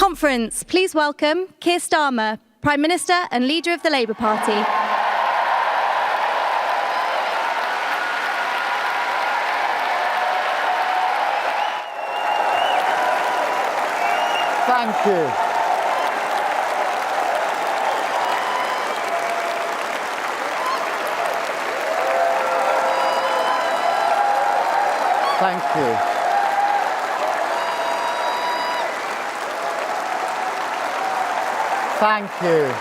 Conference, please welcome Keir Starmer, Prime Minister and Leader of the Labour Party. Thank you. Thank you. Thank you.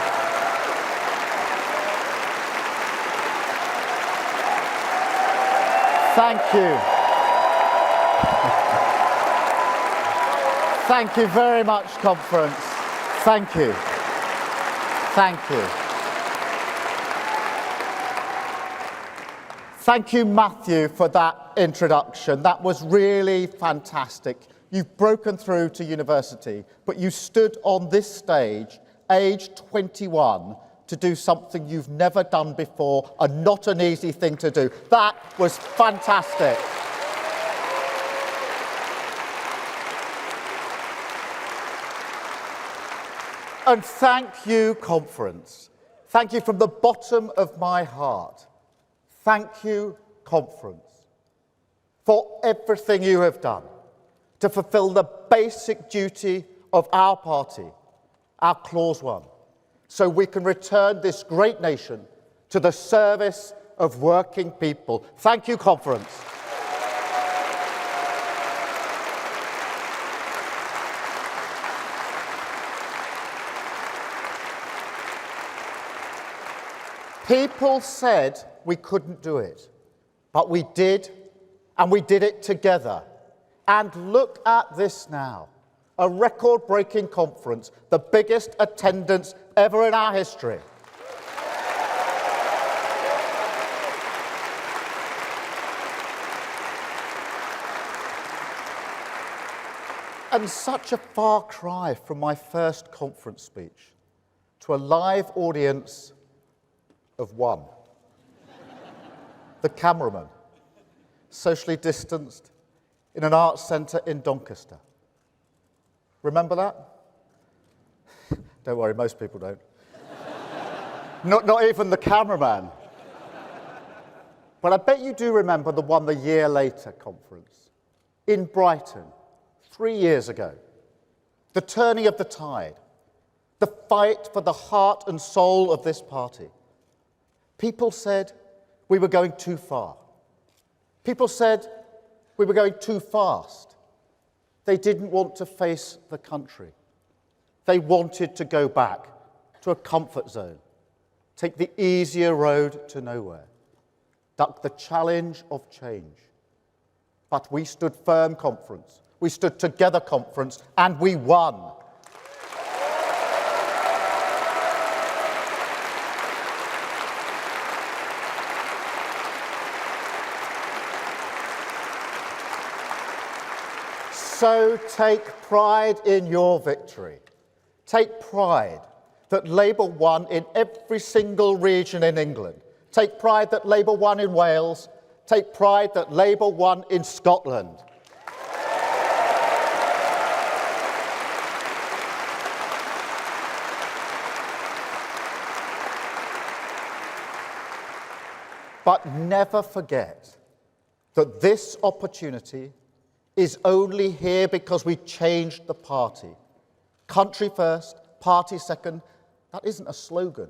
Thank you. Thank you very much, Conference. Thank you. Thank you. Thank you, Matthew, for that introduction. That was really fantastic. You've broken through to university, but you stood on this stage, age 21, to do something you've never done before, and not an easy thing to do. That was fantastic. And thank you, Conference. Thank you from the bottom of my heart. Thank you, Conference, for everything you have done to fulfil the basic duty of our party, our Clause 1, so we can return this great nation to the service of working people. Thank you, Conference. People said we couldn't do it, but we did, and we did it together. And look at this now, a record-breaking conference, the biggest attendance ever in our history. And such a far cry from my first conference speech to a live audience of one. The cameraman, socially distanced in an arts centre in Doncaster. Remember that? Don't worry, most people don't. Not even the cameraman. But I bet you do remember the one the year later conference in Brighton, 3 years ago. The turning of the tide, the fight for the heart and soul of this party. People said we were going too far. People said we were going too fast. They didn't want to face the country. They wanted to go back to a comfort zone, take the easier road to nowhere, duck the challenge of change. But we stood firm, Conference. We stood together, Conference, and we won. So take pride in your victory. Take pride that Labour won in every single region in England. Take pride that Labour won in Wales. Take pride that Labour won in Scotland. But never forget that this opportunity is only here because we changed the party. Country first, party second, that isn't a slogan.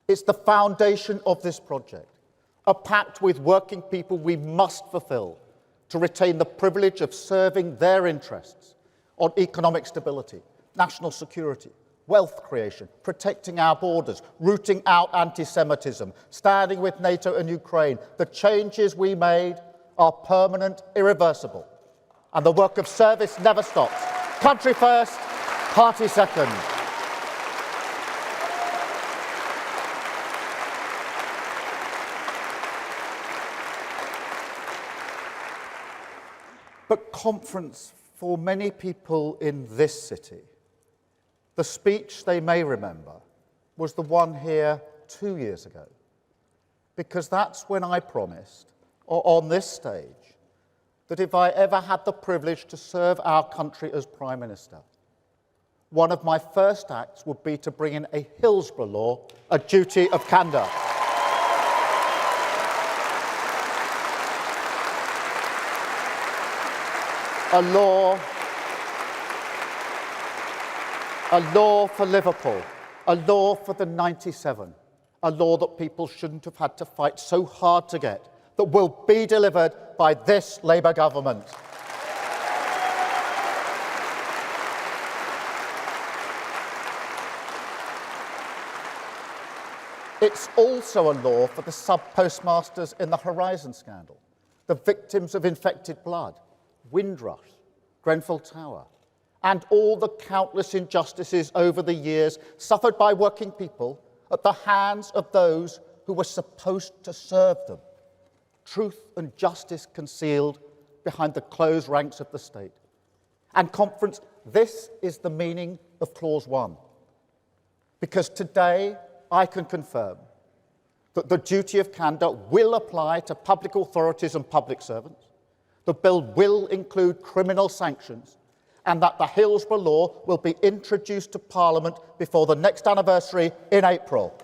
It's the foundation of this project, a pact with working people we must fulfill to retain the privilege of serving their interests on economic stability, national security, wealth creation, protecting our borders, rooting out anti-Semitism, standing with NATO and Ukraine. The changes we made are permanent, irreversible. And the work of service never stops. Country first, party second. But Conference, for many people in this city, the speech they may remember was the one here 2 years ago. Because that's when I promised, or on this stage, that if I ever had the privilege to serve our country as Prime Minister, one of my first acts would be to bring in a Hillsborough law, a duty of candour. A law for Liverpool, a law for the 97, a law that people shouldn't have had to fight so hard to get, that will be delivered by this Labour government. It's also a law for the sub-postmasters in the Horizon scandal, the victims of infected blood, Windrush, Grenfell Tower, and all the countless injustices over the years suffered by working people at the hands of those who were supposed to serve them. Truth and justice concealed behind the closed ranks of the state. And Conference, this is the meaning of Clause 1. Because today I can confirm that the duty of candour will apply to public authorities and public servants. The bill will include criminal sanctions, and that the Hillsborough law will be introduced to Parliament before the next anniversary in April.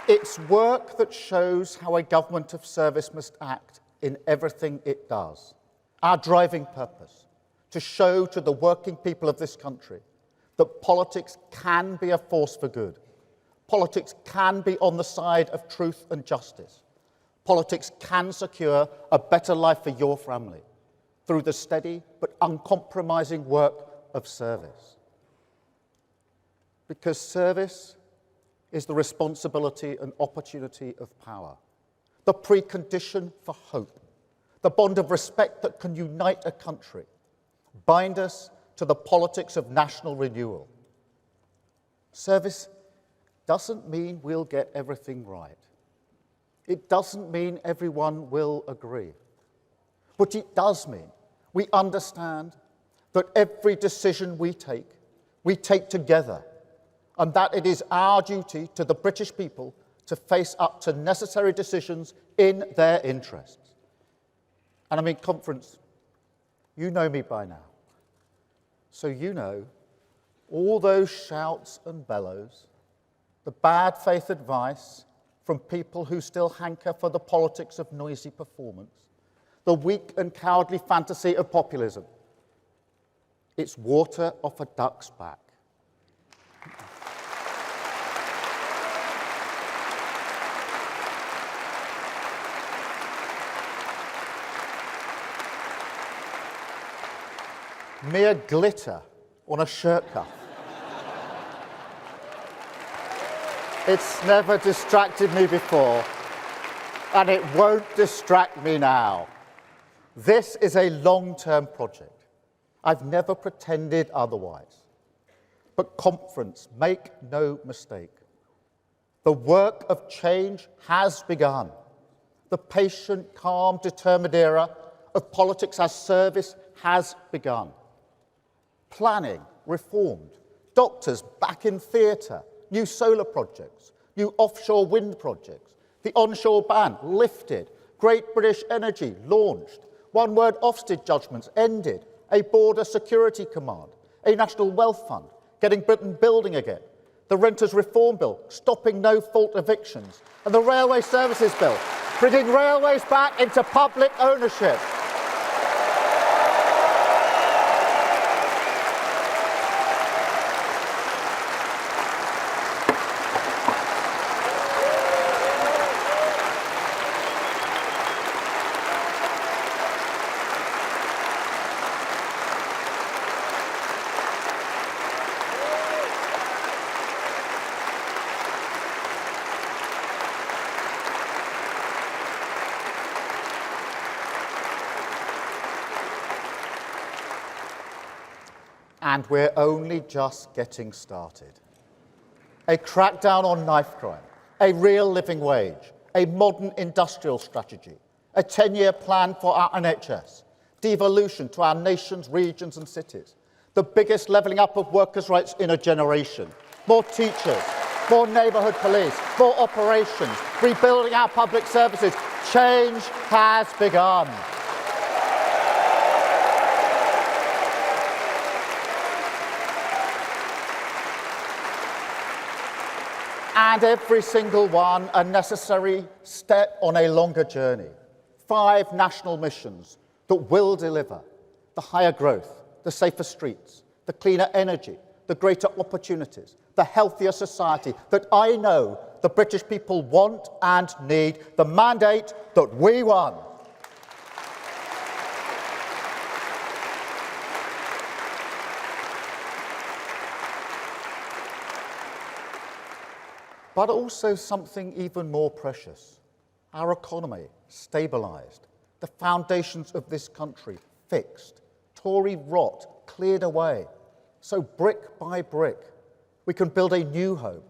It's work that shows how a government of service must act in everything it does. Our driving purpose, to show to the working people of this country that politics can be a force for good. Politics can be on the side of truth and justice. Politics can secure a better life for your family through the steady but uncompromising work of service. Because service is the responsibility and opportunity of power, the precondition for hope, the bond of respect that can unite a country, bind us to the politics of national renewal. Service doesn't mean we'll get everything right. It doesn't mean everyone will agree. But it does mean we understand that every decision we take together, and that it is our duty to the British people to face up to necessary decisions in their interests. And I mean, Conference, you know me by now. So you know all those shouts and bellows, the bad faith advice from people who still hanker for the politics of noisy performance, the weak and cowardly fantasy of populism. It's water off a duck's back. Mere glitter on a shirt cuff. It's never distracted me before, and it won't distract me now. This is a long-term project. I've never pretended otherwise. But Conference, make no mistake, the work of change has begun. The patient, calm, determined era of politics as service has begun. Planning reformed, doctors back in theatre, new solar projects, new offshore wind projects, the onshore ban lifted, Great British Energy launched, one-word Ofsted judgments ended, a border security command, a national wealth fund, getting Britain building again, the Renters Reform Bill stopping no-fault evictions, and the Railway Services Bill bringing railways back into public ownership. And we're only just getting started. A crackdown on knife crime, a real living wage, a modern industrial strategy, a 10-year plan for our NHS, devolution to our nation's regions and cities, the biggest levelling up of workers' rights in a generation. More teachers, more neighbourhood police, more operations, rebuilding our public services. Change has begun. And every single one a necessary step on a longer journey. 5 national missions that will deliver the higher growth, the safer streets, the cleaner energy, the greater opportunities, the healthier society that I know the British people want and need, the mandate that we won. But also something even more precious. Our economy stabilised, the foundations of this country fixed, Tory rot cleared away. So brick by brick, we can build a new home,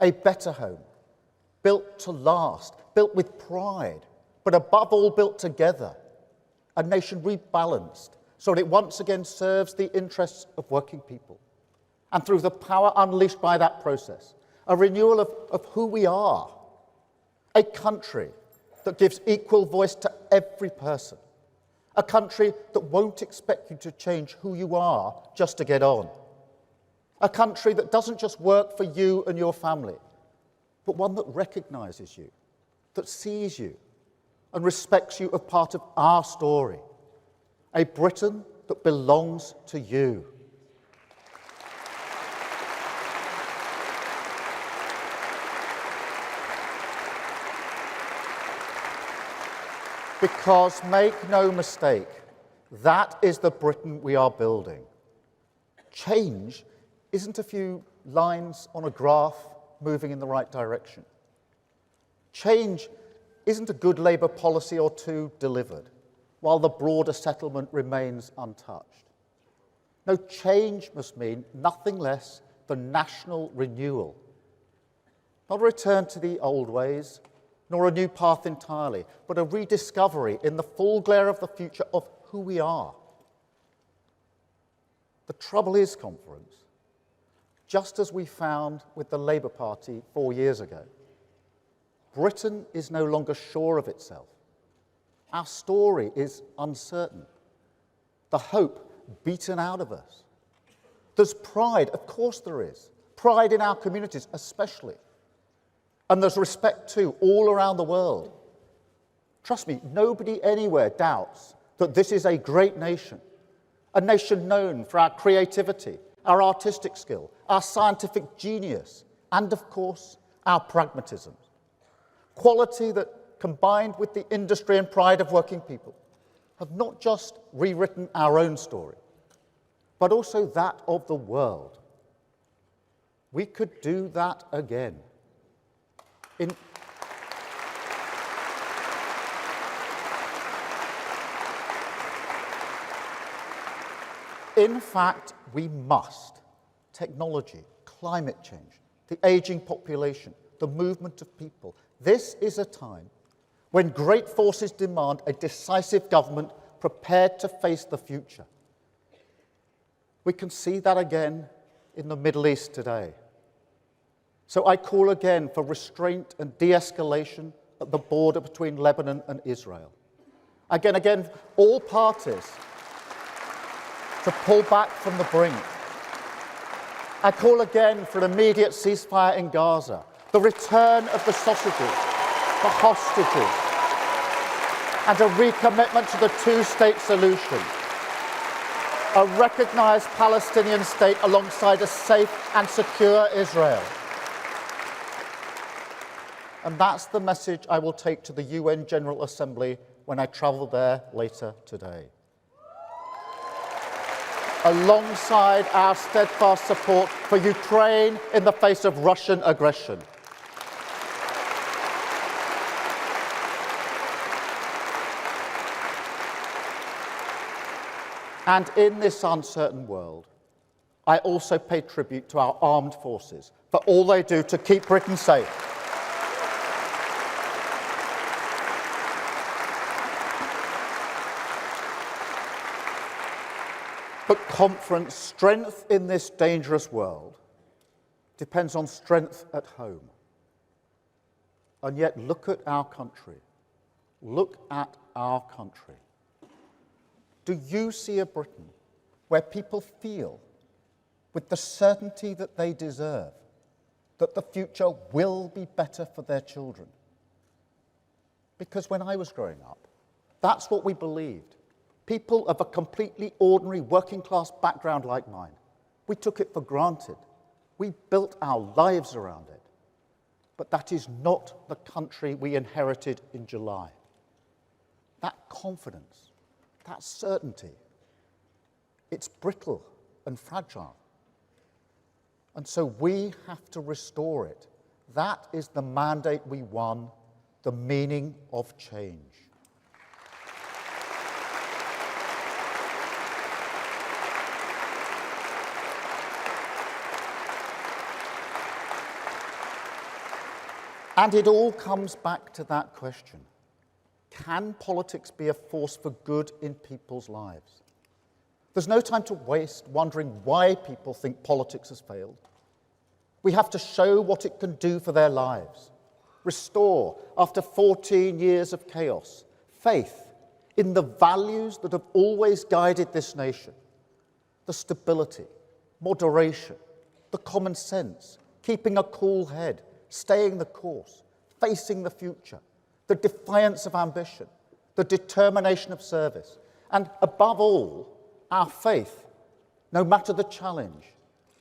a better home, built to last, built with pride, but above all built together, a nation rebalanced so that it once again serves the interests of working people. And through the power unleashed by that process, a renewal of who we are, a country that gives equal voice to every person, a country that won't expect you to change who you are just to get on, a country that doesn't just work for you and your family, but one that recognises you, that sees you and respects you as part of our story, a Britain that belongs to you. Because make no mistake, that is the Britain we are building. Change isn't a few lines on a graph moving in the right direction. Change isn't a good Labour policy or two delivered, while the broader settlement remains untouched. No, change must mean nothing less than national renewal. Not a return to the old ways, nor a new path entirely, but a rediscovery in the full glare of the future of who we are. The trouble is, conference, just as we found with the Labour Party 4 years ago, Britain is no longer sure of itself. Our story is uncertain. The hope beaten out of us. There's pride, of course there is. Pride in our communities, especially. And there's respect, too, all around the world. Trust me, nobody anywhere doubts that this is a great nation, a nation known for our creativity, our artistic skill, our scientific genius, and, of course, our pragmatism. Quality that, combined with the industry and pride of working people, have not just rewritten our own story, but also that of the world. We could do that again. In fact, we must. Technology, climate change, the ageing population, the movement of people. This is a time when great forces demand a decisive government prepared to face the future. We can see that again in the Middle East today. So I call again for restraint and de-escalation at the border between Lebanon and Israel. Again, all parties to pull back from the brink. I call again for an immediate ceasefire in Gaza, the return of the sausages, the hostages, and a recommitment to the two-state solution. A recognised Palestinian state alongside a safe and secure Israel. And that's the message I will take to the UN General Assembly when I travel there later today. Alongside our steadfast support for Ukraine in the face of Russian aggression. And in this uncertain world, I also pay tribute to our armed forces for all they do to keep Britain safe. But conference, strength in this dangerous world, depends on strength at home. And yet, look at our country. Look at our country. Do you see a Britain where people feel, with the certainty that they deserve, that the future will be better for their children? Because when I was growing up, that's what we believed. People of a completely ordinary working-class background like mine, we took it for granted. We built our lives around it. But that is not the country we inherited in July. That confidence, that certainty, it's brittle and fragile. And so we have to restore it. That is the mandate we won, the meaning of change. And it all comes back to that question. Can politics be a force for good in people's lives? There's no time to waste wondering why people think politics has failed. We have to show what it can do for their lives. Restore, after 14 years of chaos, faith in the values that have always guided this nation. The stability, moderation, the common sense, keeping a cool head, staying the course, facing the future, the defiance of ambition, the determination of service, and above all, our faith, no matter the challenge,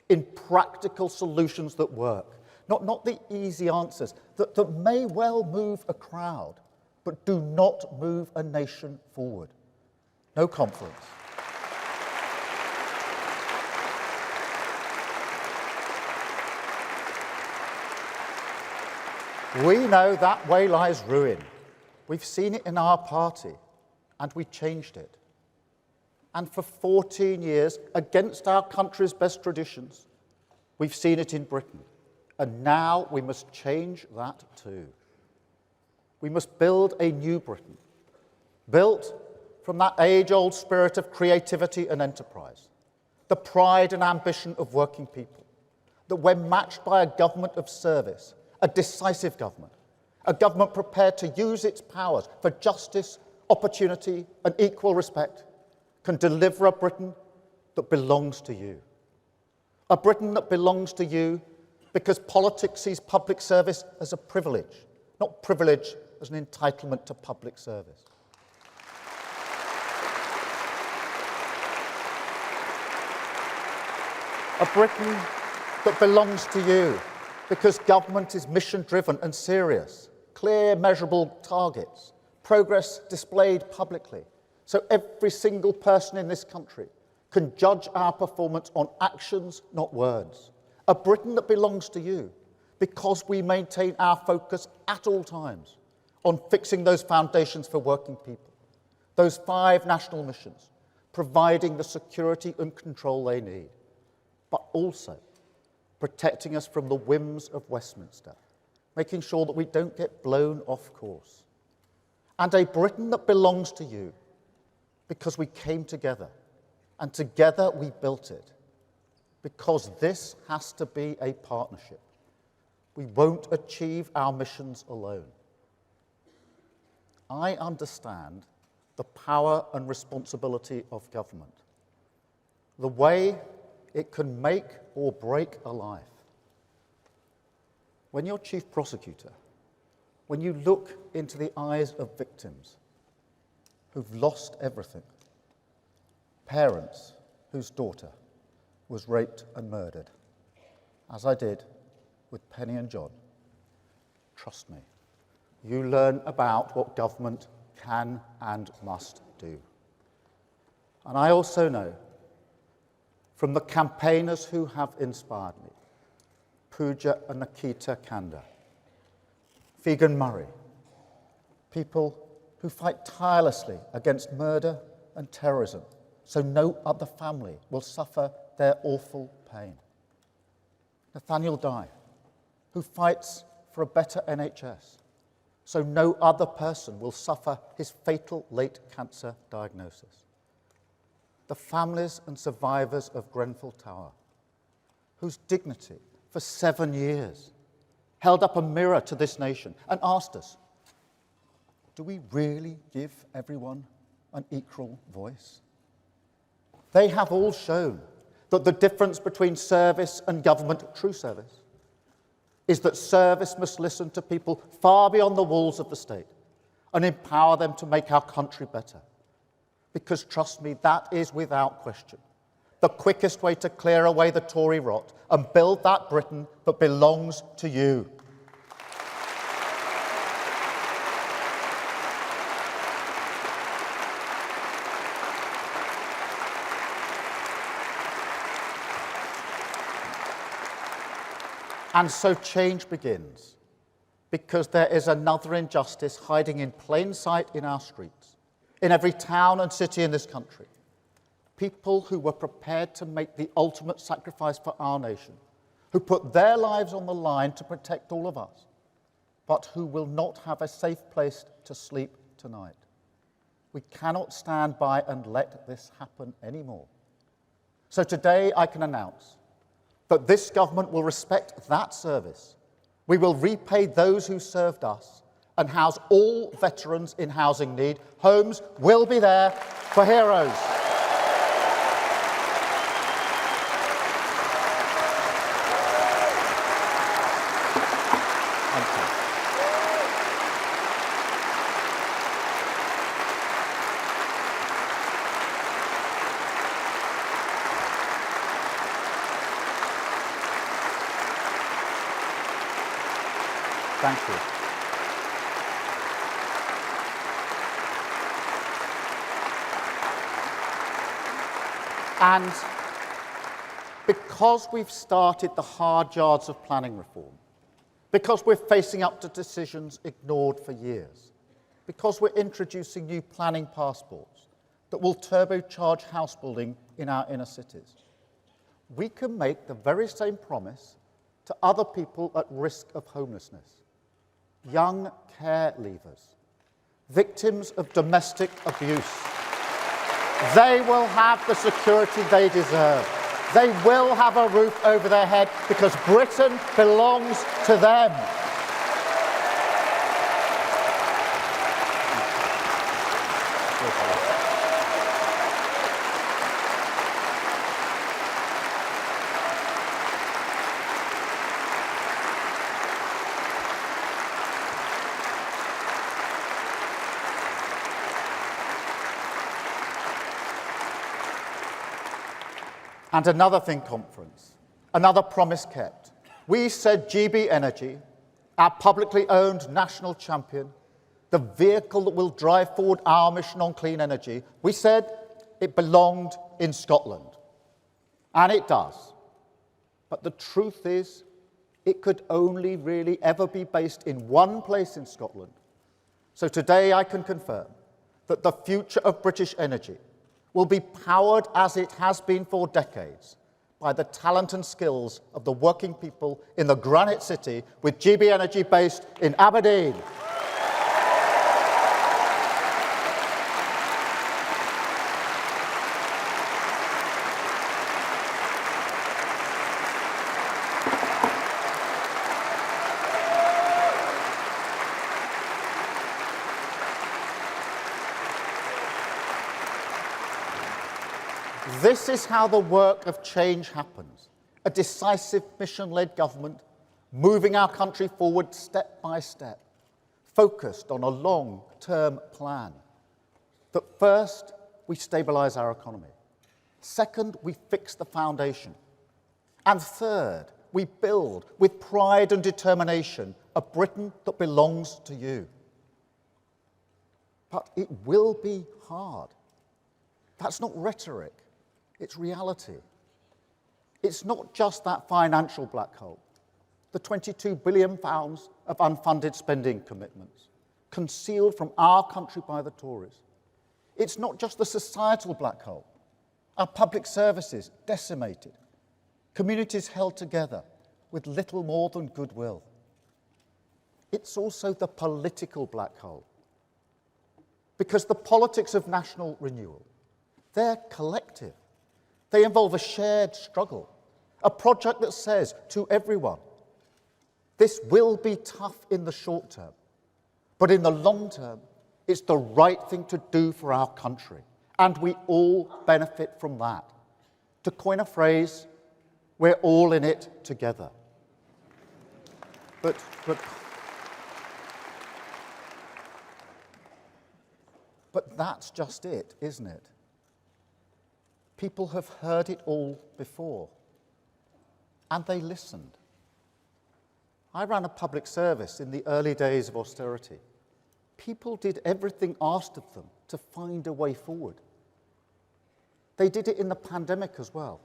in practical solutions that work. Not the easy answers that may well move a crowd, but do not move a nation forward. No conference. We know that way lies ruin. We've seen it in our party, and we changed it. And for 14 years, against our country's best traditions, we've seen it in Britain. And now we must change that too. We must build a new Britain, built from that age-old spirit of creativity and enterprise, the pride and ambition of working people, that when matched by a government of service, a decisive government, a government prepared to use its powers for justice, opportunity, and equal respect, can deliver a Britain that belongs to you. A Britain that belongs to you because politics sees public service as a privilege, not privilege as an entitlement to public service. A Britain that belongs to you because government is mission-driven and serious, clear, measurable targets, progress displayed publicly, so every single person in this country can judge our performance on actions, not words. A Britain that belongs to you because we maintain our focus at all times on fixing those foundations for working people, those 5 national missions, providing the security and control they need, but also protecting us from the whims of Westminster, making sure that we don't get blown off course. And a Britain that belongs to you because we came together, and together we built it, because this has to be a partnership. We won't achieve our missions alone. I understand the power and responsibility of government, the way it can make or break a life. When you're chief prosecutor, when you look into the eyes of victims who've lost everything, parents whose daughter was raped and murdered, as I did with Penny and John, trust me, you learn about what government can and must do. And I also know from the campaigners who have inspired me, Pooja and Nikita Kanda, Figan Murray, people who fight tirelessly against murder and terrorism so no other family will suffer their awful pain. Nathaniel Dye, who fights for a better NHS so no other person will suffer his fatal late cancer diagnosis. the families and survivors of Grenfell Tower, whose dignity for 7 years held up a mirror to this nation and asked us, do we really give everyone an equal voice? They have all shown that the difference between service and government, true service, is that service must listen to people far beyond the walls of the state and empower them to make our country better. Because trust me, that is without question the quickest way to clear away the Tory rot and build that Britain that belongs to you. And so change begins, because there is another injustice hiding in plain sight in our streets, in every town and city in this country. People who were prepared to make the ultimate sacrifice for our nation, who put their lives on the line to protect all of us, but who will not have a safe place to sleep tonight. We cannot stand by and let this happen anymore. So today I can announce that this government will respect that service. We will repay those who served us and house all veterans in housing need. Homes will be there for heroes. Thank you. Thank you. And because we've started the hard yards of planning reform, because we're facing up to decisions ignored for years, because we're introducing new planning passports that will turbocharge house building in our inner cities, we can make the very same promise to other people at risk of homelessness. Young care leavers, victims of domestic abuse. They will have the security they deserve. They will have a roof over their head because Britain belongs to them. And another thing, conference, another promise kept. We said GB Energy, our publicly owned national champion, the vehicle that will drive forward our mission on clean energy, we said it belonged in Scotland. And it does. But the truth is, it could only really ever be based in one place in Scotland. So today I can confirm that the future of British energy will be powered, as it has been for decades, by the talent and skills of the working people in the Granite City, with GB Energy based in Aberdeen. This is how the work of change happens. A decisive mission-led government moving our country forward step by step, focused on a long-term plan. That first, we stabilise our economy. Second, we fix the foundation. And third, we build with pride and determination a Britain that belongs to you. But it will be hard. That's not rhetoric. It's reality. It's not just that financial black hole, the £22 billion of unfunded spending commitments, concealed from our country by the Tories. It's not just the societal black hole, our public services decimated, communities held together with little more than goodwill. It's also the political black hole, because the politics of national renewal, They're collective. They involve a shared struggle, a project that says to everyone, this will be tough in the short term, but in the long term, it's the right thing to do for our country, and we all benefit from that. To coin a phrase, we're all in it together. But that's just it, isn't it? People have heard it all before, and they listened. I ran a public service in the early days of austerity. People did everything asked of them to find a way forward. They did it in the pandemic as well.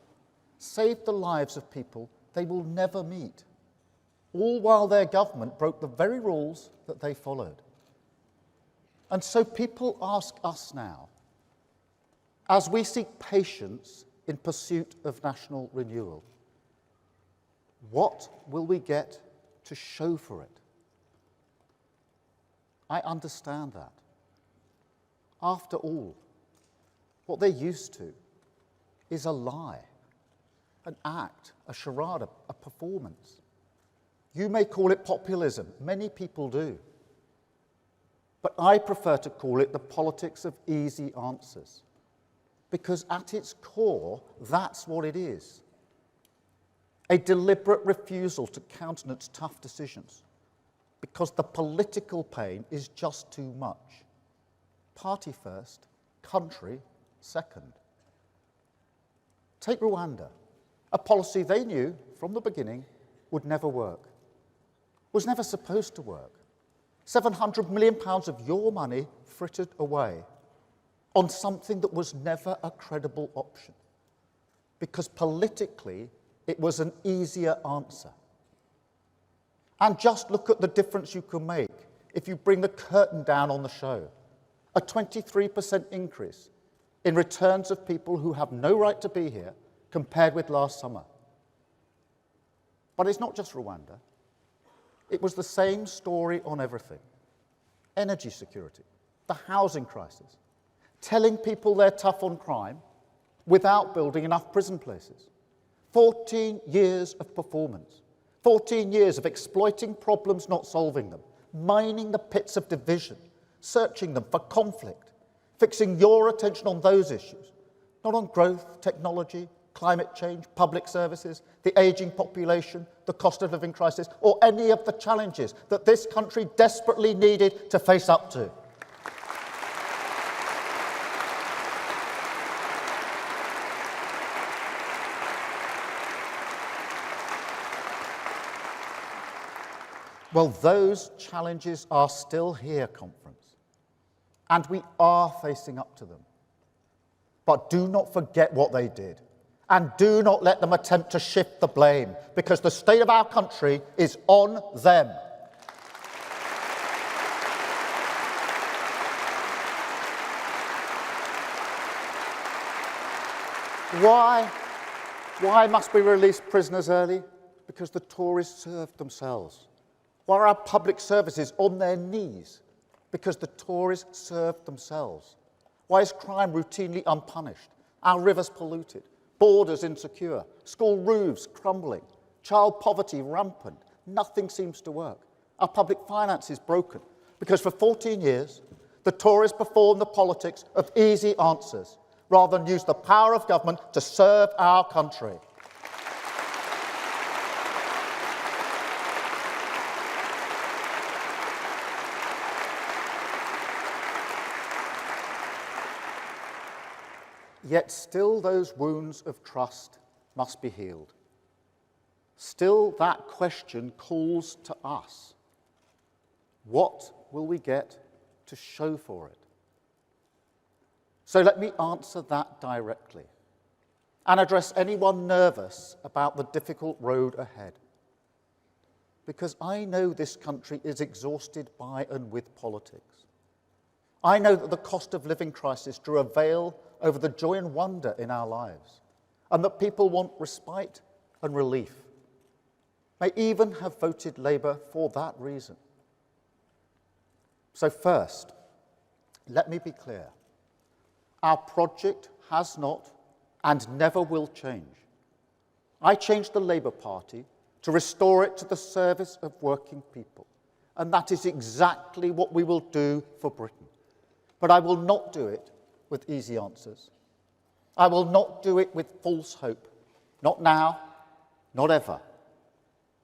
Saved the lives of people they will never meet, all while their government broke the very rules that they followed. And so people ask us now, as we seek patience in pursuit of national renewal, what will we get to show for it? I understand that. After all, what they're used to is a lie, an act, a charade, a performance. You may call it populism. Many people do. But I prefer to call it the politics of easy answers, because at its core, that's what it is. A deliberate refusal to countenance tough decisions, because the political pain is just too much. Party first, country second. Take Rwanda, a policy they knew from the beginning would never work, was never supposed to work. £700 million of your money frittered away on something that was never a credible option, because politically it was an easier answer. And just look at the difference you can make if you bring the curtain down on the show. A 23% increase in returns of people who have no right to be here compared with last summer. But it's not just Rwanda. It was the same story on everything. Energy security, the housing crisis, telling people they're tough on crime without building enough prison places. 14 years of performance, 14 years of exploiting problems, not solving them, mining the pits of division, searching them for conflict, fixing your attention on those issues, not on growth, technology, climate change, public services, the ageing population, the cost of living crisis, or any of the challenges that this country desperately needed to face up to. Well, those challenges are still here, conference, and we are facing up to them. But do not forget what they did, and do not let them attempt to shift the blame, because the state of our country is on them. Why must we release prisoners early? Because the Tories served themselves. Why are our public services on their knees? Because the Tories served themselves. Why is crime routinely unpunished? Our rivers polluted, borders insecure, school roofs crumbling, child poverty rampant. Nothing seems to work. Our public finances broken. Because for 14 years, the Tories performed the politics of easy answers rather than use the power of government to serve our country. Yet still those wounds of trust must be healed. Still that question calls to us. What will we get to show for it? So let me answer that directly and address anyone nervous about the difficult road ahead. Because I know this country is exhausted by and with politics. I know that the cost of living crisis drew a veil over the joy and wonder in our lives, and that people want respite and relief, may even have voted Labour for that reason. So first, let me be clear. Our project has not, and never will change. I changed the Labour Party to restore it to the service of working people. And that is exactly what we will do for Britain. But I will not do it with easy answers. I will not do it with false hope. Not now, not ever.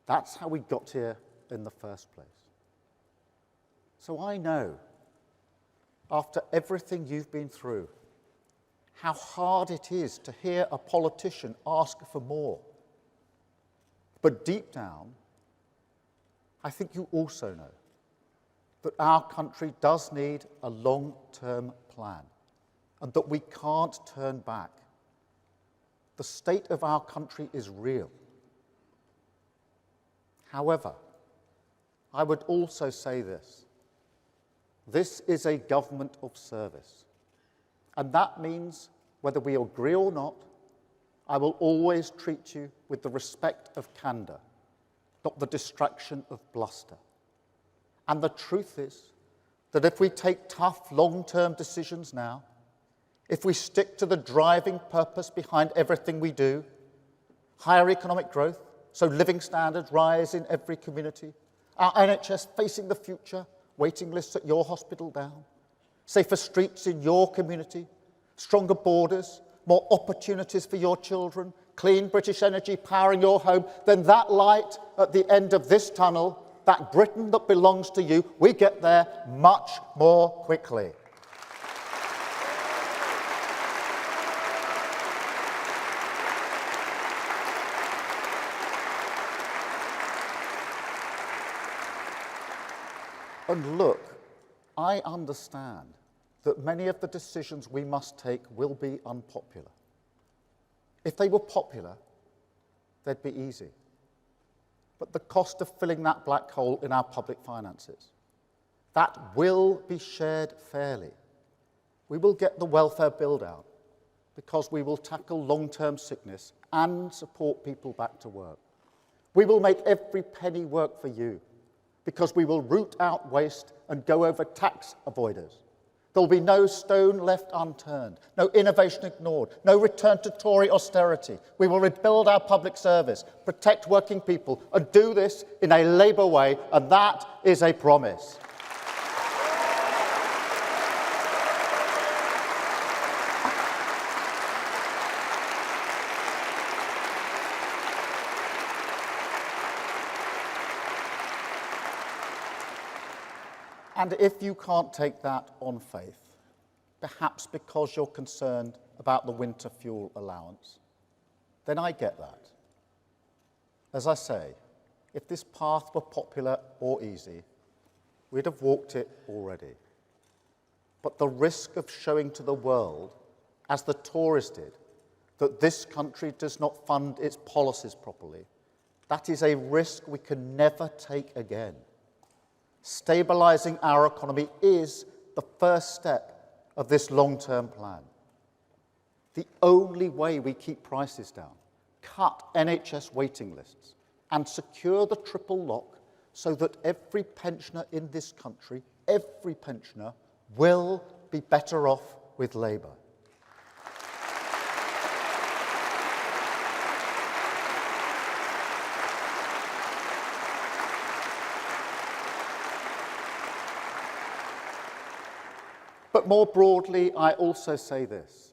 That's how we got here in the first place. So I know, after everything you've been through, how hard it is to hear a politician ask for more. But deep down, I think you also know that our country does need a long-term plan and that we can't turn back. The state of our country is real. However, I would also say this. This is a government of service. And that means, whether we agree or not, I will always treat you with the respect of candour, not the distraction of bluster. And the truth is that if we take tough, long-term decisions now, if we stick to the driving purpose behind everything we do, higher economic growth, so living standards rise in every community, our NHS facing the future, waiting lists at your hospital down, safer streets in your community, stronger borders, more opportunities for your children, clean British energy powering your home, then that light at the end of this tunnel, that Britain that belongs to you, we get there much more quickly. And look, I understand that many of the decisions we must take will be unpopular. If they were popular, they'd be easy. But the cost of filling that black hole in our public finances, that will be shared fairly. We will get the welfare build out because we will tackle long-term sickness and support people back to work. We will make every penny work for you because we will root out waste and go over tax avoiders. There will be no stone left unturned, no innovation ignored, no return to Tory austerity. We will rebuild our public service, protect working people, and do this in a Labour way, and that is a promise. And if you can't take that on faith, perhaps because you're concerned about the winter fuel allowance, then I get that. As I say, if this path were popular or easy, we'd have walked it already. But the risk of showing to the world, as the Tories did, that this country does not fund its policies properly, that is a risk we can never take again. Stabilising our economy is the first step of this long-term plan. The only way we keep prices down, cut NHS waiting lists, and secure the triple lock so that every pensioner in this country, every pensioner, will be better off with Labour. But more broadly, I also say this,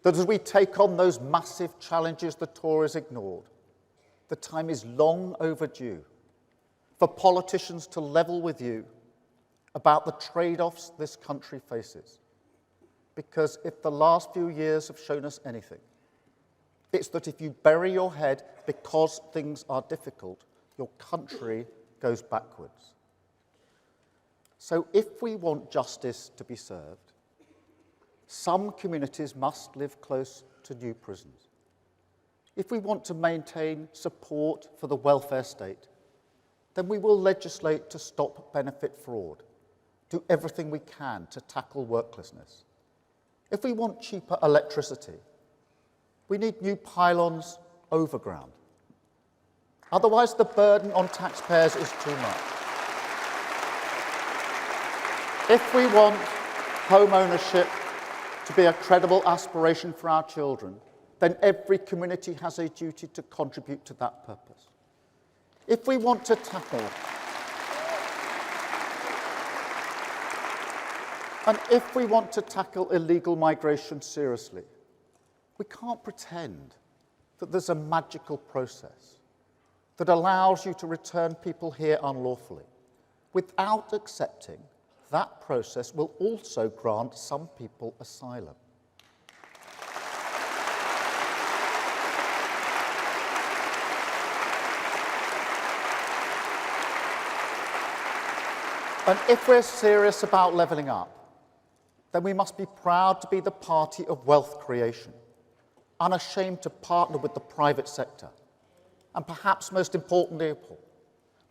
that as we take on those massive challenges the Tories ignored, the time is long overdue for politicians to level with you about the trade-offs this country faces. Because if the last few years have shown us anything, it's that if you bury your head because things are difficult, your country goes backwards. So if we want justice to be served, some communities must live close to new prisons. If we want to maintain support for the welfare state, then we will legislate to stop benefit fraud, do everything we can to tackle worklessness. If we want cheaper electricity, we need new pylons overground. Otherwise, the burden on taxpayers is too much. If we want home ownership to be a credible aspiration for our children, then every community has a duty to contribute to that purpose. If we want to tackle illegal migration seriously, we can't pretend that there's a magical process that allows you to return people here unlawfully without accepting that process will also grant some people asylum. And if we're serious about levelling up, then we must be proud to be the party of wealth creation, unashamed to partner with the private sector, and perhaps most importantly of all,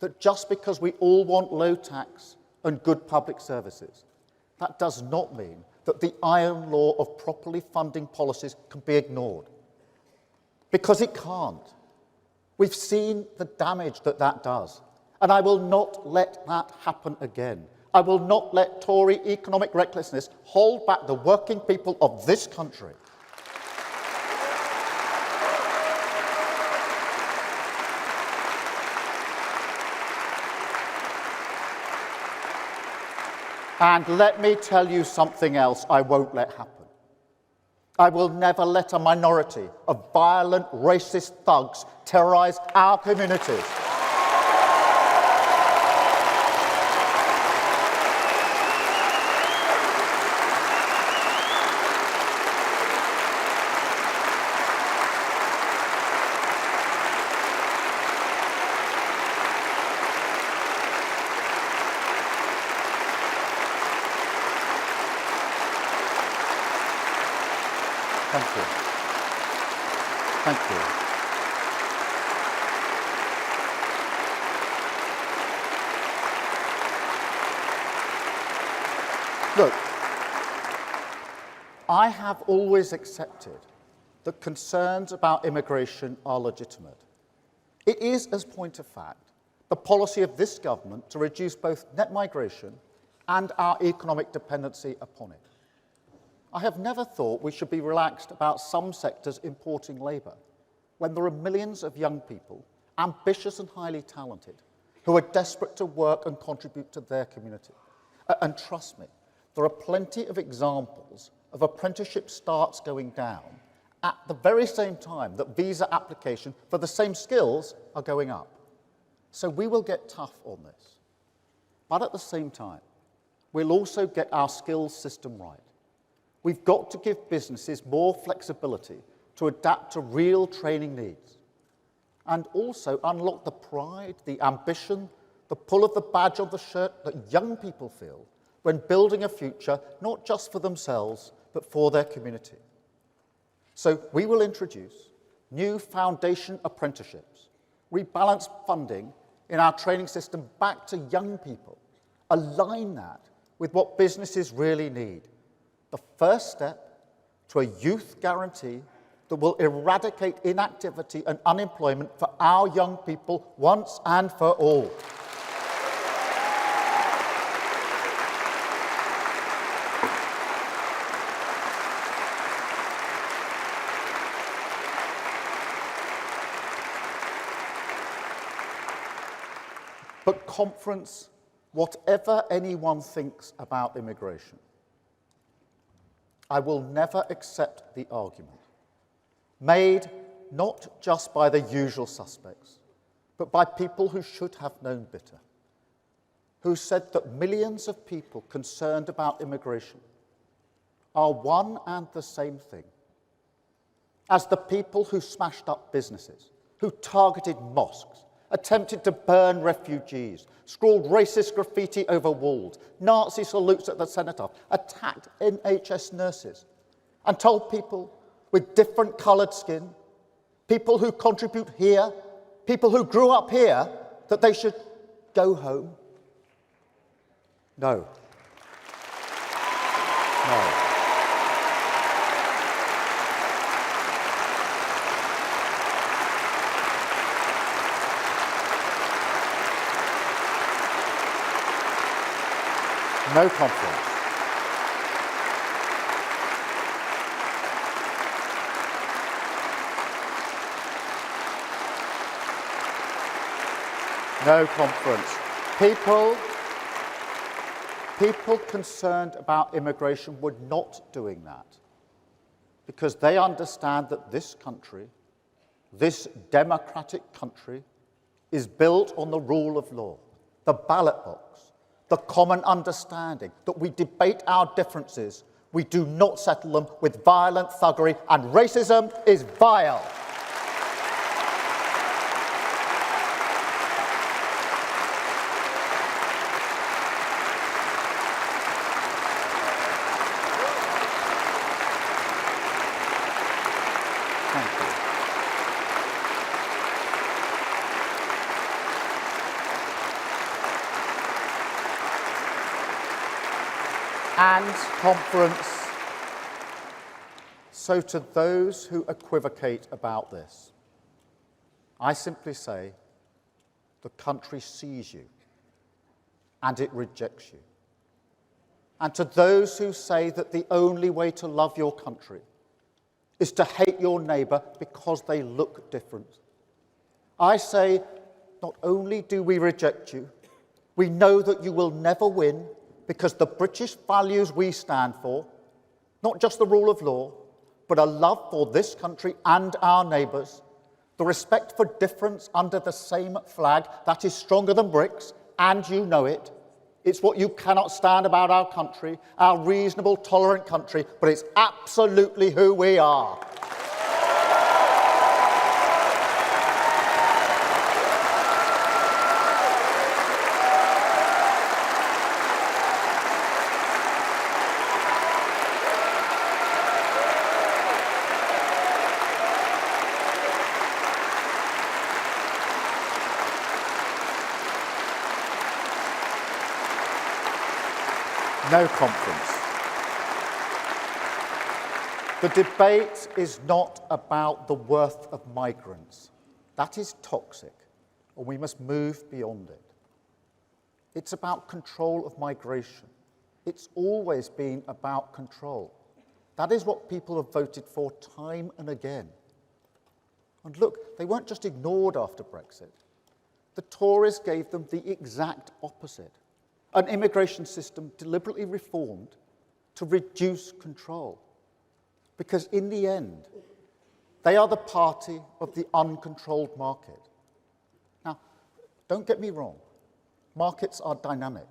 that just because we all want low tax and good public services, that does not mean that the iron law of properly funding policies can be ignored. Because it can't. We've seen the damage that that does. And I will not let that happen again. I will not let Tory economic recklessness hold back the working people of this country. And let me tell you something else I won't let happen. I will never let a minority of violent, racist thugs terrorise our communities. Thank you. Thank you. Look, I have always accepted that concerns about immigration are legitimate. It is, as point of fact, the policy of this government to reduce both net migration and our economic dependency upon it. I have never thought we should be relaxed about some sectors importing labour, when there are millions of young people, ambitious and highly talented, who are desperate to work and contribute to their community. And trust me, there are plenty of examples of apprenticeship starts going down at the very same time that visa application for the same skills are going up. So we will get tough on this. But at the same time, we'll also get our skills system right. We've got to give businesses more flexibility to adapt to real training needs, and also unlock the pride, the ambition, the pull of the badge on the shirt that young people feel when building a future not just for themselves, but for their community. So we will introduce new foundation apprenticeships, rebalance funding in our training system back to young people, align that with what businesses really need. The first step to a youth guarantee that will eradicate inactivity and unemployment for our young people once and for all. But conference, whatever anyone thinks about immigration, I will never accept the argument, made not just by the usual suspects, but by people who should have known better, who said that millions of people concerned about immigration are one and the same thing as the people who smashed up businesses, who targeted mosques, attempted to burn refugees, scrawled racist graffiti over walls, Nazi salutes at the cenotaph, attacked NHS nurses, and told people with different coloured skin, people who contribute here, people who grew up here, that they should go home. No. No. No conference. No conference. People concerned about immigration were not doing that because they understand that this country, this democratic country, is built on the rule of law, the ballot box, the common understanding that we debate our differences, we do not settle them with violent thuggery, and racism is vile. Thank you. And conference, so to those who equivocate about this, I simply say the country sees you and it rejects you. And to those who say that the only way to love your country is to hate your neighbour because they look different, I say not only do we reject you, we know that you will never win because the British values we stand for, not just the rule of law, but a love for this country and our neighbours, the respect for difference under the same flag that is stronger than bricks, and you know it. It's what you cannot stand about our country, our reasonable, tolerant country, but it's absolutely who we are. No conference. The debate is not about the worth of migrants. That is toxic, and we must move beyond it. It's about control of migration. It's always been about control. That is what people have voted for time and again. And look, they weren't just ignored after Brexit. The Tories gave them the exact opposite. An immigration system deliberately reformed to reduce control. Because in the end, they are the party of the uncontrolled market. Now, don't get me wrong. Markets are dynamic.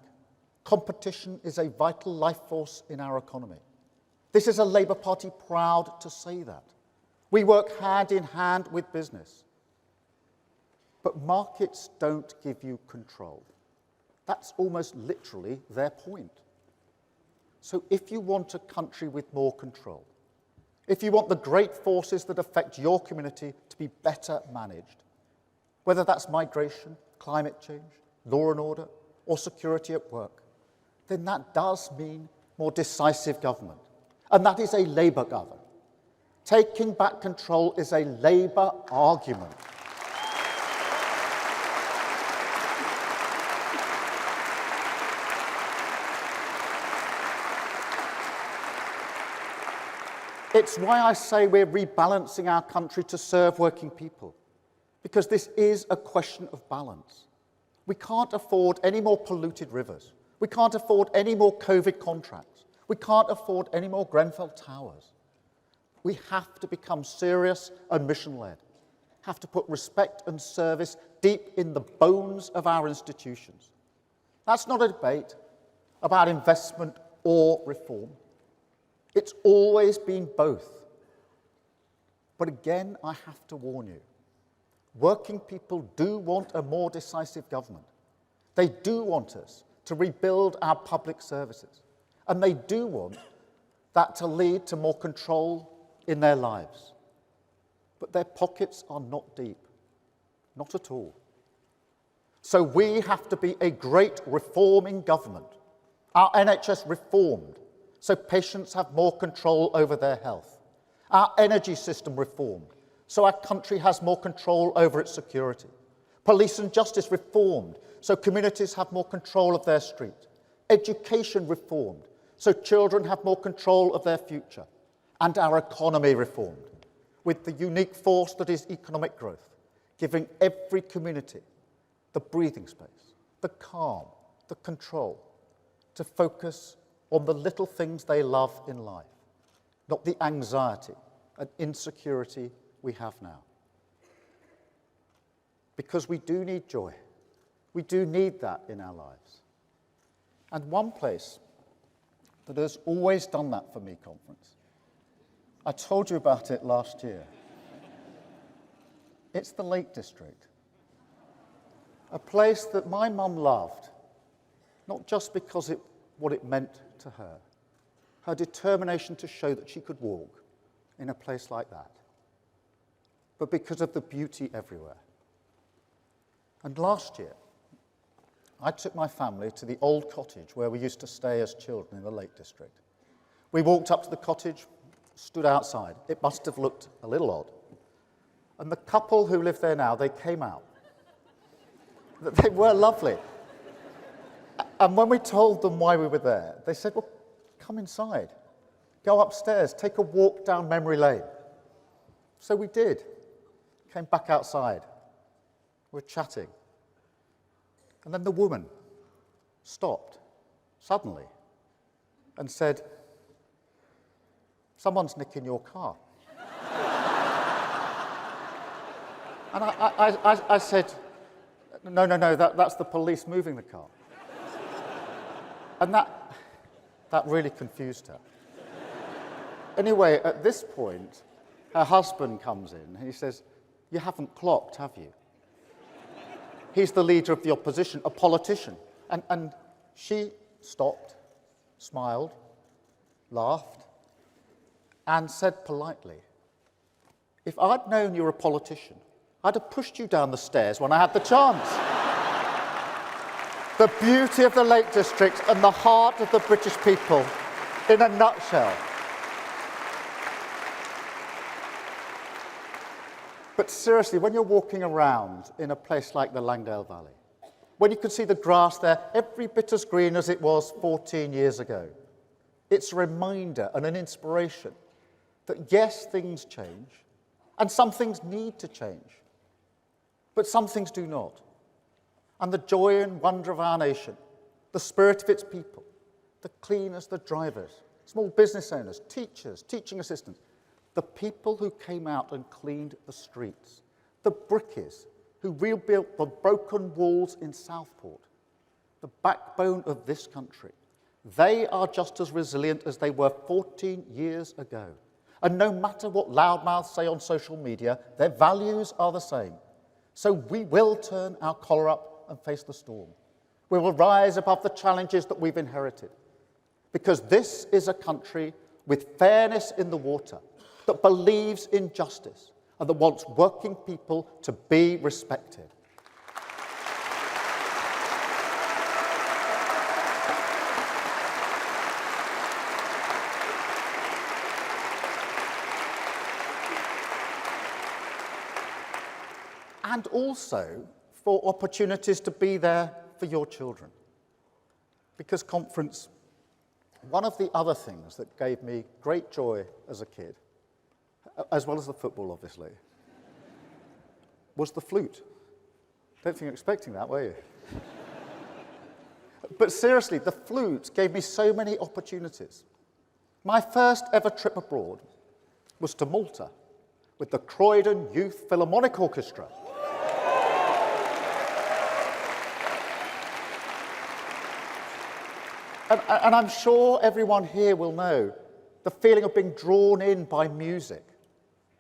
Competition is a vital life force in our economy. This is a Labour Party proud to say that. We work hand in hand with business. But markets don't give you control. That's almost literally their point. So if you want a country with more control, if you want the great forces that affect your community to be better managed, whether that's migration, climate change, law and order, or security at work, then that does mean more decisive government. And that is a Labour government. Taking back control is a Labour argument. It's why I say we're rebalancing our country to serve working people, because this is a question of balance. We can't afford any more polluted rivers. We can't afford any more COVID contracts. We can't afford any more Grenfell Towers. We have to become serious and mission-led, have to put respect and service deep in the bones of our institutions. That's not a debate about investment or reform. It's always been both. But again, I have to warn you, working people do want a more decisive government. They do want us to rebuild our public services. And they do want that to lead to more control in their lives. But their pockets are not deep, not at all. So we have to be a great reforming government. Our NHS reformed, so patients have more control over their health. Our energy system reformed, so our country has more control over its security. Police and justice reformed, so communities have more control of their street. Education reformed, so children have more control of their future. And our economy reformed, with the unique force that is economic growth, giving every community the breathing space, the calm, the control, to focus on the little things they love in life, not the anxiety and insecurity we have now. Because we do need joy. We do need that in our lives. And one place that has always done that for me, Conference, I told you about it last year. It's the Lake District. A place that my mum loved, not just because what it meant to her, her determination to show that she could walk in a place like that, but because of the beauty everywhere. And last year, I took my family to the old cottage where we used to stay as children in the Lake District. We walked up to the cottage, stood outside. It must have looked a little odd. And the couple who live there now, they came out. They were lovely. And when we told them why we were there, they said, well, come inside, go upstairs, take a walk down memory lane. So we did. Came back outside. We were chatting. And then the woman stopped suddenly and said, someone's nicking your car. And I said, no, that's the police moving the car. And that really confused her. Anyway, at this point, her husband comes in and he says, you haven't clocked, have you? He's the leader of the opposition, a politician. And she stopped, smiled, laughed, and said politely, if I'd known you were a politician, I'd have pushed you down the stairs when I had the chance. The beauty of the Lake District and the heart of the British people in a nutshell. But seriously, when you're walking around in a place like the Langdale Valley, when you can see the grass there every bit as green as it was 14 years ago, it's a reminder and an inspiration that yes, things change, and some things need to change, but some things do not. And the joy and wonder of our nation, the spirit of its people, the cleaners, the drivers, small business owners, teachers, teaching assistants, the people who came out and cleaned the streets, the brickies who rebuilt the broken walls in Southport, the backbone of this country, they are just as resilient as they were 14 years ago. And no matter what loudmouths say on social media, their values are the same. So we will turn our collar up and face the storm. We will rise above the challenges that we've inherited. Because this is a country with fairness in the water, that believes in justice, and that wants working people to be respected. And also for opportunities to be there for your children. Because, Conference, one of the other things that gave me great joy as a kid, as well as the football, obviously, was the flute. Don't think you're expecting that, were you? But seriously, the flute gave me so many opportunities. My first ever trip abroad was to Malta with the Croydon Youth Philharmonic Orchestra. And I'm sure everyone here will know the feeling of being drawn in by music,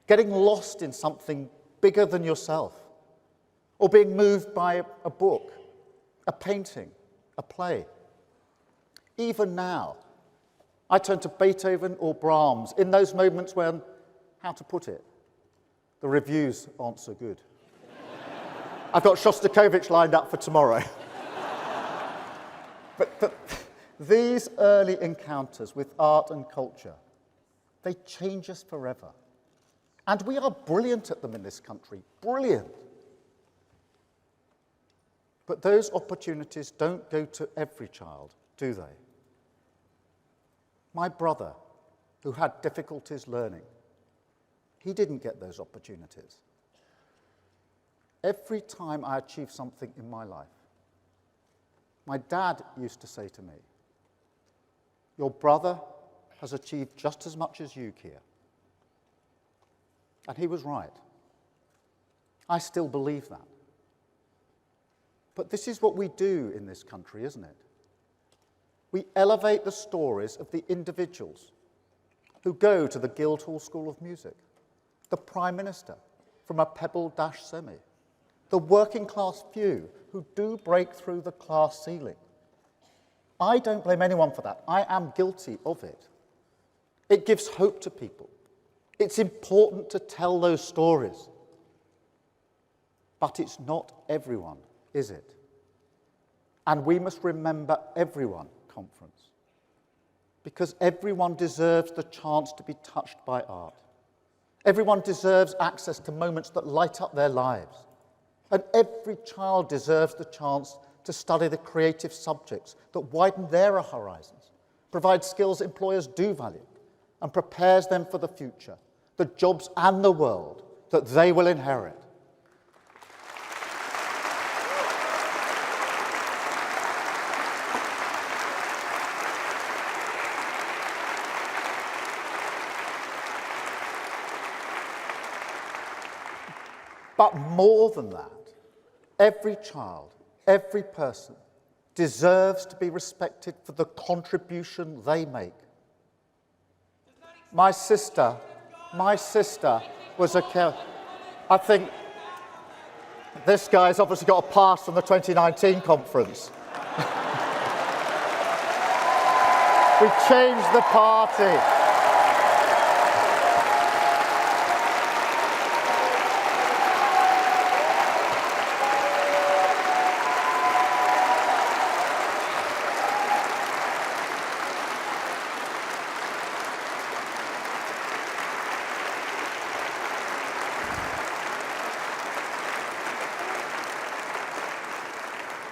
getting lost in something bigger than yourself, or being moved by a book, a painting, a play. Even now, I turn to Beethoven or Brahms in those moments when, how to put it, the reviews aren't so good. I've got Shostakovich lined up for tomorrow. But these early encounters with art and culture, they change us forever. And we are brilliant at them in this country, brilliant. But those opportunities don't go to every child, do they? My brother, who had difficulties learning, he didn't get those opportunities. every time I achieve something in my life, my dad used to say to me, "Your brother has achieved just as much as you, Keir." And he was right. I still believe that. But this is what we do in this country, isn't it? We elevate the stories of the individuals who go to the Guildhall School of Music, the Prime Minister from a pebble-dash semi, the working class few who do break through the class ceiling. I don't blame anyone for that. I am guilty of it. It gives hope to people. It's important to tell those stories. But it's not everyone, is it? And we must remember everyone conference, because everyone deserves the chance to be touched by art. Everyone deserves access to moments that light up their lives. And every child deserves the chance to study the creative subjects that widen their horizons, provide skills employers do value, and prepares them for the future, the jobs and the world that they will inherit. But more than that, every child, every person deserves to be respected for the contribution they make. My sister was a care. I think this guy's obviously got a pass from the 2019 conference. We changed the party.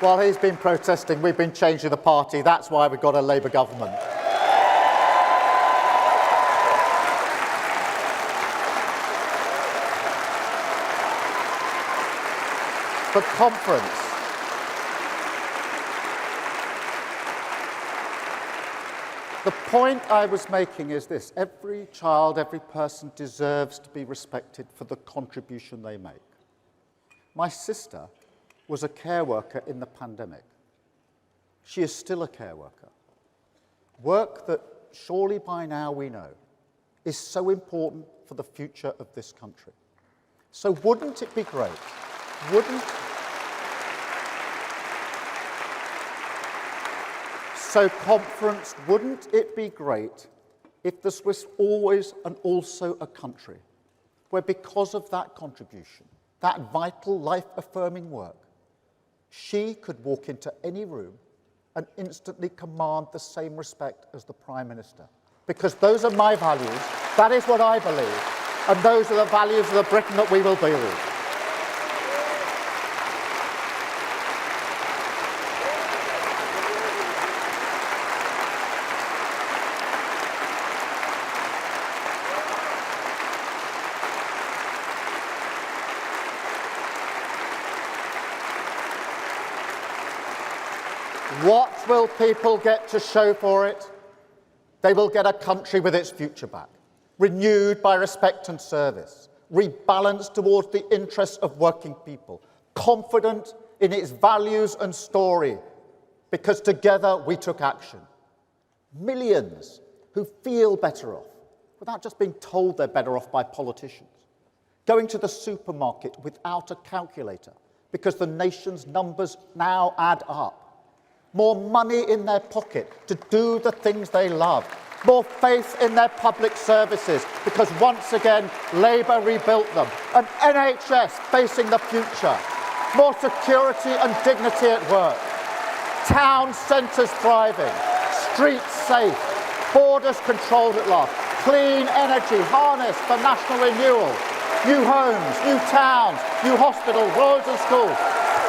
While he's been protesting, we've been changing the party. That's why we've got a Labour government. The conference. The point I was making is this: every child, every person deserves to be respected for the contribution they make. My sister was a care worker in the pandemic. She is still a care worker. Work that surely by now we know is so important for the future of this country. So wouldn't it be great, So conference, wouldn't it be great if this was always and also a country where, because of that contribution, that vital life-affirming work, she could walk into any room and instantly command the same respect as the Prime Minister? Because those are my values, that is what I believe, and those are the values of the Britain that we will build. What will people get to show for it? They will get a country with its future back, renewed by respect and service, rebalanced towards the interests of working people, confident in its values and story, because together we took action. Millions who feel better off, without just being told they're better off by politicians, going to the supermarket without a calculator, because the nation's numbers now add up. More money in their pocket to do the things they love. More faith in their public services, because once again, Labour rebuilt them. An NHS facing the future. More security and dignity at work. Town centres thriving. Streets safe. Borders controlled at last. Clean energy harnessed for national renewal. New homes, new towns, new hospitals, roads and schools.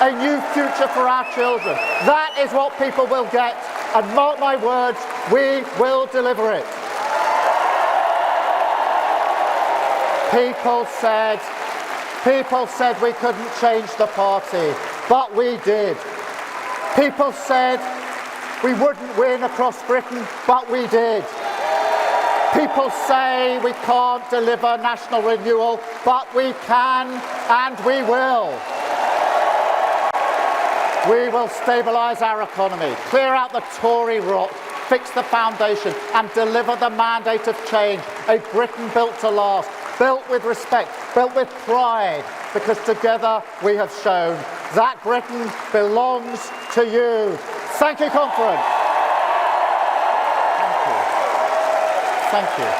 A new future for our children. That is what people will get, and mark my words, we will deliver it. People said we couldn't change the party, but we did. People said we wouldn't win across Britain, but we did. People say we can't deliver national renewal, but we can and we will. We will stabilise our economy, clear out the Tory rot, fix the foundation and deliver the mandate of change, a Britain built to last, built with respect, built with pride, because together we have shown that Britain belongs to you. Thank you, conference. Thank you. Thank you.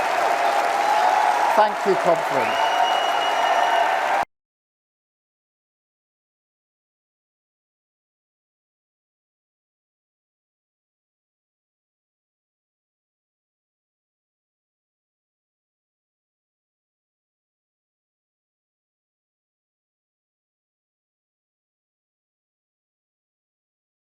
Thank you, conference.